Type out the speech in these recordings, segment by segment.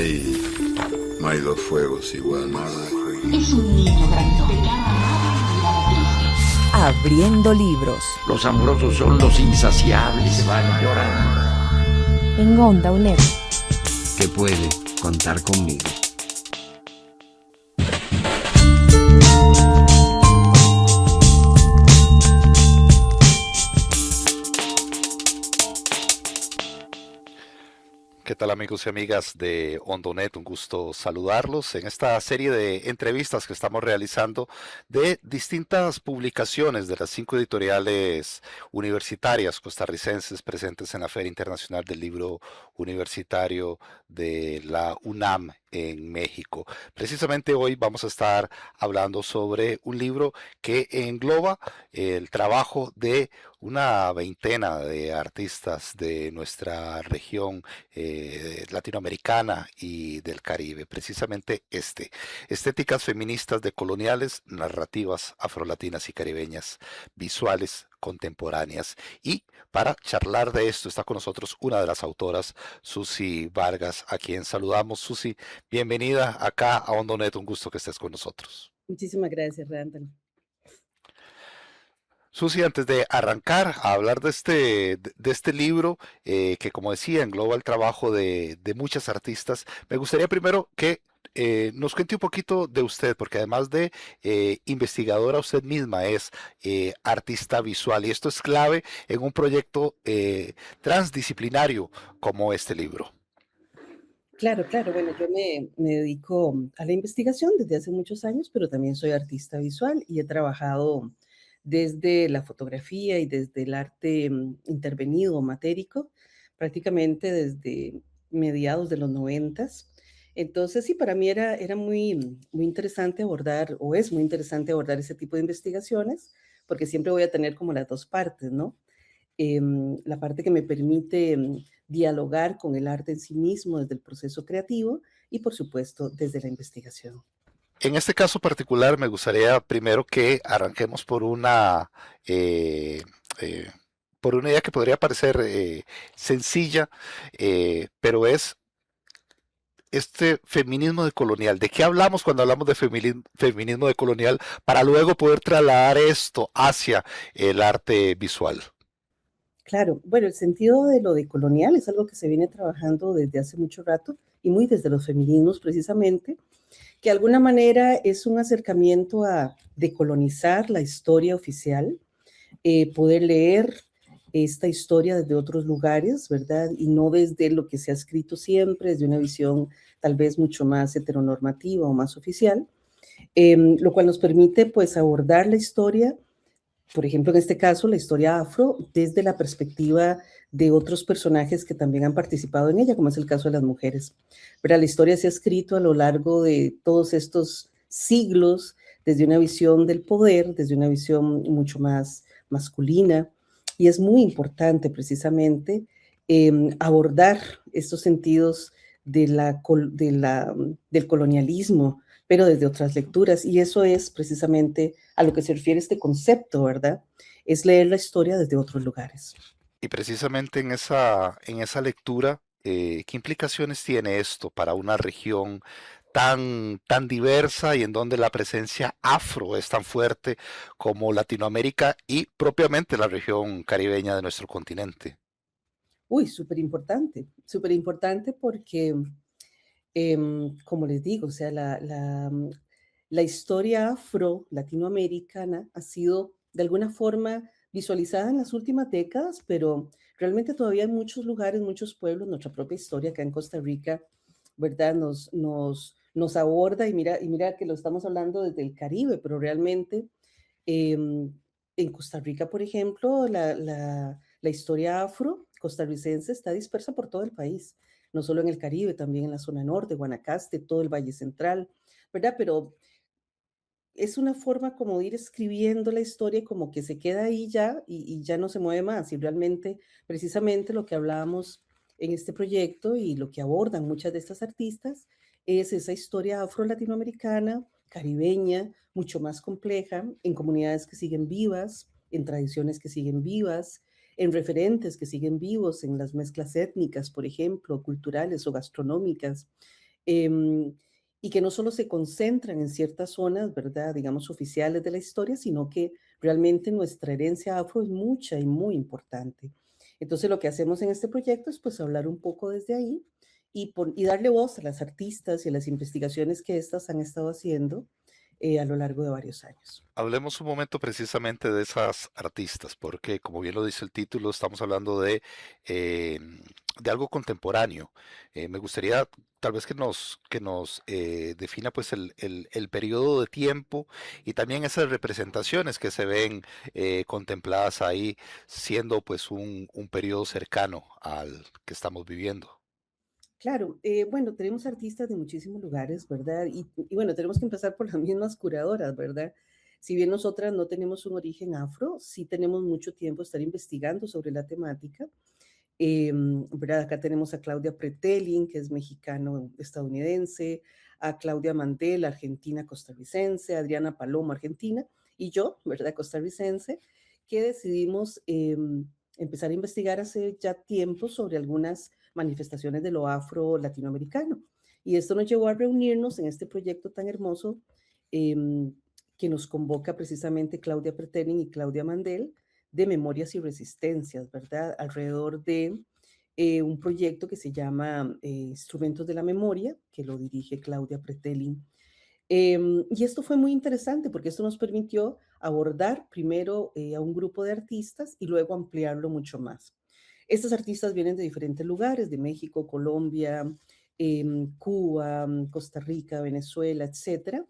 No hay dos fuegos igual. Es un niño grandote, Abriendo libros. Los amorosos son los insaciables, se van llorando. En Onda UNED. Que puede contar conmigo. ¿Qué tal, amigos y amigas de Ondonet? Un gusto saludarlos en esta serie de entrevistas que estamos realizando de distintas publicaciones de las 5 editoriales universitarias costarricenses presentes en la Feria Internacional del Libro Universitario de la UNAM en México. Precisamente hoy vamos a estar hablando sobre un libro que engloba el trabajo de una veintena de artistas de nuestra región latinoamericana y del Caribe, precisamente estéticas feministas decoloniales, narrativas afrolatinas y caribeñas, visuales contemporáneas. Y para charlar de esto está con nosotros una de las autoras, Susi Vargas, a quien saludamos. Susi, bienvenida acá a Ondonet, un gusto que estés con nosotros. Muchísimas gracias, Randall. Susi, antes de arrancar a hablar de este libro, que como decía, engloba el trabajo de muchas artistas, me gustaría primero que nos cuente un poquito de usted, porque además de investigadora, usted misma es artista visual y esto es clave en un proyecto transdisciplinario como este libro. Claro. Bueno, yo me dedico a la investigación desde hace muchos años, pero también soy artista visual y he trabajado desde la fotografía y desde el arte intervenido matérico, prácticamente desde mediados de los 90. Entonces, sí, para mí era muy interesante abordar, o es muy interesante abordar ese tipo de investigaciones, porque siempre voy a tener como las dos partes, ¿no? La parte que me permite dialogar con el arte en sí mismo desde el proceso creativo y, por supuesto, desde la investigación. En este caso particular me gustaría primero que arranquemos eh, eh, por una idea que podría parecer sencilla, pero es este feminismo decolonial. ¿De qué hablamos cuando hablamos de feminismo decolonial para luego poder trasladar esto hacia el arte visual? Claro, bueno, el sentido de lo decolonial es algo que se viene trabajando desde hace mucho rato y muy desde los feminismos precisamente, que de alguna manera es un acercamiento a decolonizar la historia oficial, poder leer esta historia desde otros lugares, ¿verdad? Y no desde lo que se ha escrito siempre, desde una visión tal vez mucho más heteronormativa o más oficial, lo cual nos permite pues abordar la historia, por ejemplo, en este caso, la historia afro, desde la perspectiva de otros personajes que también han participado en ella, como es el caso de las mujeres. Pero la historia se ha escrito a lo largo de todos estos siglos desde una visión del poder, desde una visión mucho más masculina, y es muy importante precisamente abordar estos sentidos del colonialismo, pero desde otras lecturas, y eso es precisamente a lo que se refiere este concepto, ¿verdad? Es leer la historia desde otros lugares. Y precisamente en esa lectura, ¿qué implicaciones tiene esto para una región tan diversa y en donde la presencia afro es tan fuerte como Latinoamérica y propiamente la región caribeña de nuestro continente? Uy, súper importante porque, como les digo, o sea, la historia afro-latinoamericana ha sido de alguna forma visualizada en las últimas décadas, pero realmente todavía hay muchos lugares, muchos pueblos, nuestra propia historia acá en Costa Rica, ¿verdad? Nos aborda y mira que lo estamos hablando desde el Caribe, pero realmente em, en Costa Rica, por ejemplo, la historia afro costarricense está dispersa por todo el país, no solo en el Caribe, también en la zona norte, Guanacaste, todo el Valle Central, ¿verdad? Pero es una forma como de ir escribiendo la historia como que se queda ahí ya y ya no se mueve más. Y realmente, precisamente lo que hablábamos en este proyecto y lo que abordan muchas de estas artistas es esa historia afro-latinoamericana, caribeña, mucho más compleja, en comunidades que siguen vivas, en tradiciones que siguen vivas, en referentes que siguen vivos, en las mezclas étnicas, por ejemplo, culturales o gastronómicas. em, y que no solo se concentran en ciertas zonas, ¿verdad? Digamos, oficiales de la historia, sino que realmente nuestra herencia afro es mucha y muy importante. Entonces, lo que hacemos en este proyecto es pues hablar un poco desde ahí y darle voz a las artistas y a las investigaciones que éstas han estado haciendo a lo largo de varios años. Hablemos un momento precisamente de esas artistas, porque como bien lo dice el título, estamos hablando eh, de algo contemporáneo. Me gustaría tal vez que nos defina pues el periodo de tiempo y también esas representaciones que se ven contempladas ahí, siendo pues un periodo cercano al que estamos viviendo. Claro, bueno, tenemos artistas de muchísimos lugares, ¿verdad? Y bueno, tenemos que empezar por las mismas curadoras, ¿verdad? Si bien nosotras no tenemos un origen afro, sí tenemos mucho tiempo estar investigando sobre la temática. ¿Verdad? Acá tenemos a Claudia Pretelin, que es mexicano-estadounidense, a Claudia Mandel, argentina-costarricense, Adriana Palomo, argentina, y yo, ¿verdad? Costarricense, que decidimos empezar a investigar hace ya tiempo sobre algunas manifestaciones de lo afro-latinoamericano. Y esto nos llevó a reunirnos en este proyecto tan hermoso em, que nos convoca precisamente Claudia Pretelin y Claudia Mandel, de memorias y resistencias, ¿verdad? Alrededor de un proyecto que se llama Instrumentos de la Memoria, que lo dirige Claudia Pretelin. Y esto fue muy interesante porque esto nos permitió abordar primero a un grupo de artistas y luego ampliarlo mucho más. Estos artistas vienen de diferentes lugares, de México, Colombia, Cuba, Costa Rica, Venezuela, etcétera.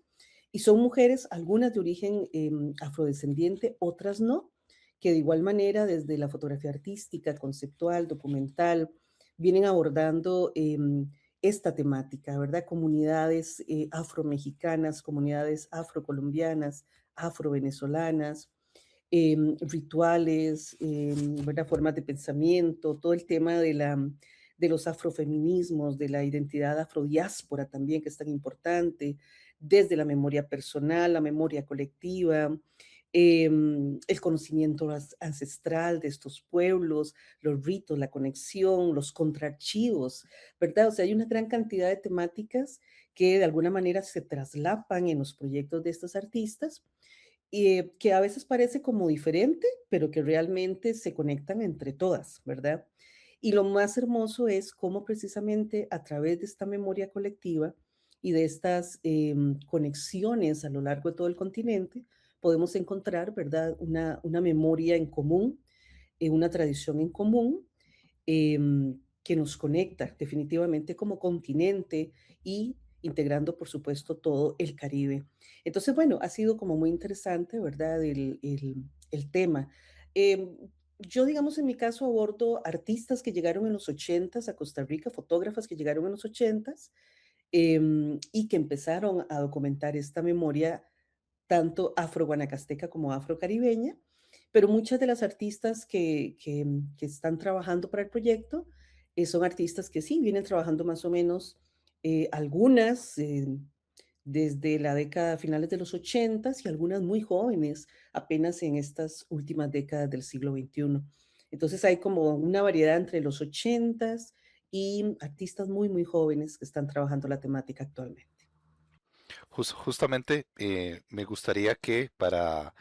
Y son mujeres, algunas de origen afrodescendiente, otras no, que de igual manera desde la fotografía artística, conceptual, documental, vienen abordando esta temática, ¿verdad? Comunidades afromexicanas, comunidades afrocolombianas, afrovenezolanas, rituales, ¿verdad? Formas de pensamiento, todo el tema de los afrofeminismos, de la identidad afrodiáspora también, que es tan importante, desde la memoria personal, la memoria colectiva, el conocimiento ancestral de estos pueblos, los ritos, la conexión, los contraarchivos, ¿verdad? O sea, hay una gran cantidad de temáticas que de alguna manera se traslapan en los proyectos de estos artistas y que a veces parece como diferente, pero que realmente se conectan entre todas, ¿verdad? Y lo más hermoso es cómo precisamente a través de esta memoria colectiva y de estas conexiones a lo largo de todo el continente, podemos encontrar, ¿verdad? Una memoria en común, una tradición en común que nos conecta definitivamente como continente y integrando, por supuesto, todo el Caribe. Entonces, bueno, ha sido como muy interesante, ¿verdad? El tema. Em, yo, digamos, en mi caso abordo artistas que llegaron en los 80s a Costa Rica, fotógrafas que llegaron en los 80s y que empezaron a documentar esta memoria tanto afro-guanacasteca como afro-caribeña, pero muchas de las artistas que están trabajando para el proyecto son artistas que sí, vienen trabajando más o menos, algunas desde la década finales de los 80s y algunas muy jóvenes, apenas en estas últimas décadas del siglo XXI. Entonces hay como una variedad entre los 80s y artistas muy, muy jóvenes que están trabajando la temática actualmente. Justamente me gustaría que para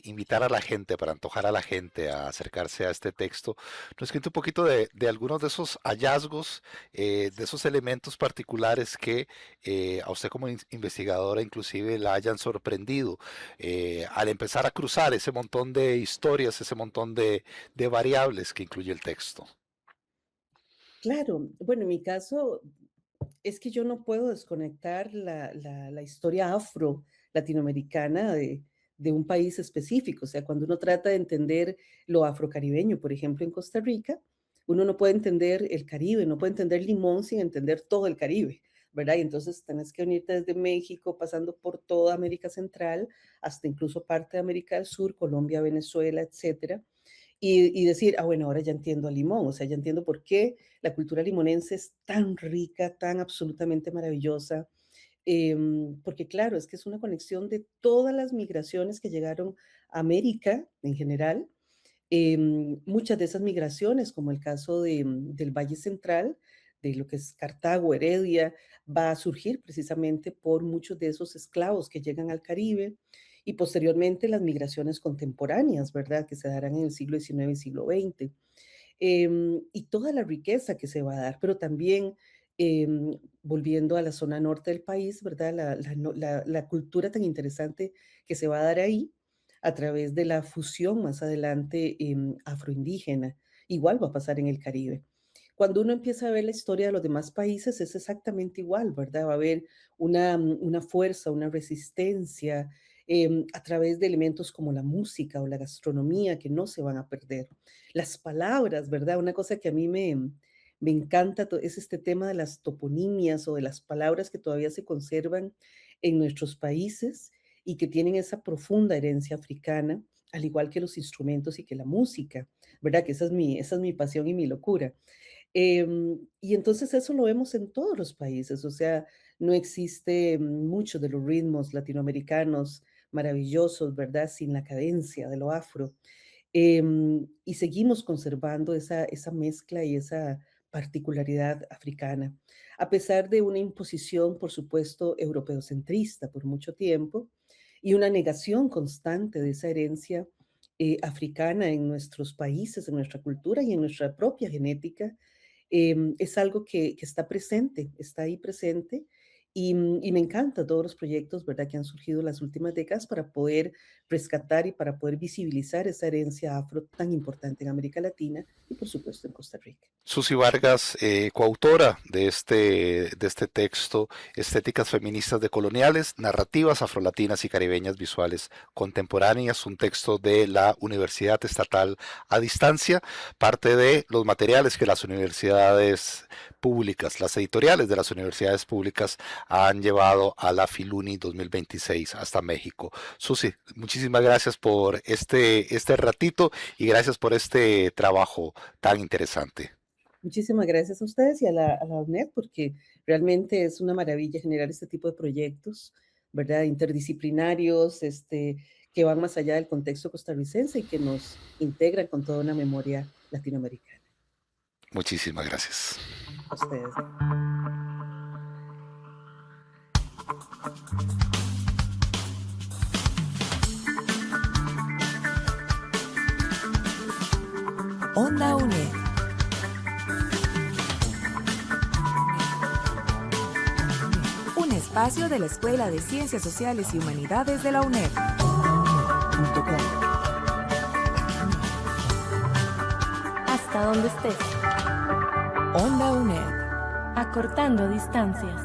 invitar a la gente, para antojar a la gente a acercarse a este texto, nos cuente un poquito de algunos de esos hallazgos, de esos elementos particulares que a usted como investigadora inclusive la hayan sorprendido al empezar a cruzar ese montón de historias, ese montón de variables que incluye el texto. Claro, bueno, en mi caso es que yo no puedo desconectar la historia afro latinoamericana de un país específico. O sea, cuando uno trata de entender lo afrocaribeño, por ejemplo, en Costa Rica, uno no puede entender el Caribe, no puede entender Limón sin entender todo el Caribe, ¿verdad? Y entonces tenés que unirte desde México, pasando por toda América Central, hasta incluso parte de América del Sur, Colombia, Venezuela, etcétera y decir, ah, bueno, ahora ya entiendo a Limón, o sea, ya entiendo por qué la cultura limonense es tan rica, tan absolutamente maravillosa, porque claro, es que es una conexión de todas las migraciones que llegaron a América en general, muchas de esas migraciones, como el caso del Valle Central, de lo que es Cartago, Heredia, va a surgir precisamente por muchos de esos esclavos que llegan al Caribe y posteriormente las migraciones contemporáneas, ¿verdad?, que se darán en el siglo XIX y siglo XX. Y toda la riqueza que se va a dar, pero también volviendo a la zona norte del país, ¿verdad? La cultura tan interesante que se va a dar ahí a través de la fusión más adelante afroindígena. Igual va a pasar en el Caribe. Cuando uno empieza a ver la historia de los demás países es exactamente igual, ¿verdad? Va a haber una fuerza, una resistencia a través de elementos como la música o la gastronomía que no se van a perder. Las palabras, ¿verdad? Una cosa que a mí me encanta es este tema de las toponimias o de las palabras que todavía se conservan en nuestros países y que tienen esa profunda herencia africana, al igual que los instrumentos y que la música, ¿verdad? Que esa es mi pasión y mi locura. Y entonces eso lo vemos en todos los países, o sea, no existe muchos de los ritmos latinoamericanos maravillosos, ¿verdad? Sin la cadencia de lo afro. Y seguimos conservando esa mezcla y esa particularidad africana, a pesar de una imposición, por supuesto, europeocentrista por mucho tiempo y una negación constante de esa herencia africana en nuestros países, en nuestra cultura y en nuestra propia genética, es algo que está presente, está ahí presente. Y me encanta todos los proyectos, ¿verdad?, que han surgido en las últimas décadas para poder rescatar y para poder visibilizar esa herencia afro tan importante en América Latina y, por supuesto, en Costa Rica. Susi Vargas, coautora de este texto, Estéticas feministas decoloniales, narrativas afrolatinas y caribeñas visuales contemporáneas, un texto de la Universidad Estatal a Distancia, parte de los materiales que las universidades públicas, las editoriales de las universidades públicas han llevado a la Filuni 2026 hasta México. Susi, muchísimas gracias por este ratito y gracias por este trabajo tan interesante. Muchísimas gracias a ustedes y a la UNED, porque realmente es una maravilla generar este tipo de proyectos, ¿verdad?, interdisciplinarios, que van más allá del contexto costarricense y que nos integran con toda una memoria latinoamericana. Muchísimas gracias. A ustedes. Onda UNED. Un espacio de la Escuela de Ciencias Sociales y Humanidades de la UNED. Hasta donde estés. Onda UNED. Acortando distancias.